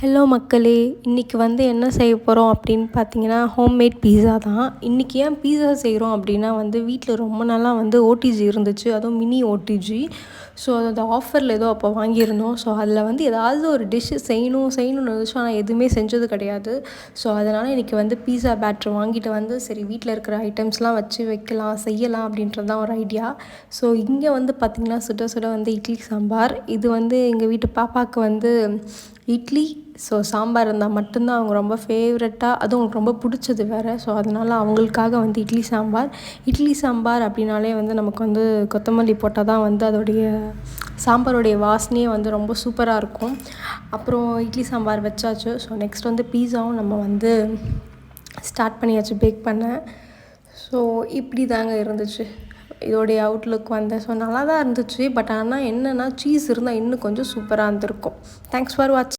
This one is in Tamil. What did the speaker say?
ஹலோ மக்களே, இன்றைக்கி வந்து என்ன செய்ய போகிறோம் அப்படின்னு பார்த்தீங்கன்னா, ஹோம்மேட் பீஸா தான். இன்றைக்கி ஏன் பீஸா செய்கிறோம் அப்படின்னா வந்து வீட்டில் ரொம்ப நாளாக வந்து ஓடிஜி இருந்துச்சு, அதுவும் மினி ஓடிஜி. ஸோ அது ஆஃபரில் ஏதோ அப்போ வாங்கியிருந்தோம். ஸோ அதில் வந்து ஏதாவது ஒரு டிஷ்ஷு செய்யணும்னு இருந்துச்சு, ஆனால் எதுவுமே செஞ்சது கிடையாது. ஸோ அதனால் இன்றைக்கி வந்து பீஸா பேட்ரு வாங்கிட்டு வந்து சரி வீட்டில் இருக்கிற ஐட்டம்ஸ்லாம் வச்சு செய்யலாம் அப்படின்றது தான் ஒரு ஐடியா. ஸோ இங்கே வந்து பார்த்திங்கன்னா சுட சுட வந்து இட்லி சாம்பார். இது வந்து எங்கள் வீட்டு பாப்பாவுக்கு வந்து இட்லி சாம்பார் இருந்தால் மட்டும்தான் அவங்க ரொம்ப ஃபேவரட்டாக, அதுவும் அவங்களுக்கு ரொம்ப பிடிச்சது வேறு. ஸோ அதனால் அவங்களுக்காக வந்து இட்லி சாம்பார் அப்படின்னாலே வந்து நமக்கு வந்து கொத்தமல்லி போட்டால் தான் வந்து அதோடைய சாம்பாரோடைய வாசனையே வந்து ரொம்ப சூப்பராக இருக்கும். அப்புறம் இட்லி சாம்பார் வச்சாச்சு. ஸோ நெக்ஸ்ட் வந்து பீஸாவும் நம்ம வந்து ஸ்டார்ட் பண்ணியாச்சு பேக் பண்ண. ஸோ இப்படி தாங்க இருந்துச்சு இதோடைய அவுட்லுக் வந்து. ஸோ நல்லா தான் இருந்துச்சு. பட் ஆனால் என்னென்னா சீஸ் இருந்தால் இன்னும் கொஞ்சம் சூப்பராக இருந்திருக்கும். தேங்க்ஸ் ஃபார் வாட்சிங்.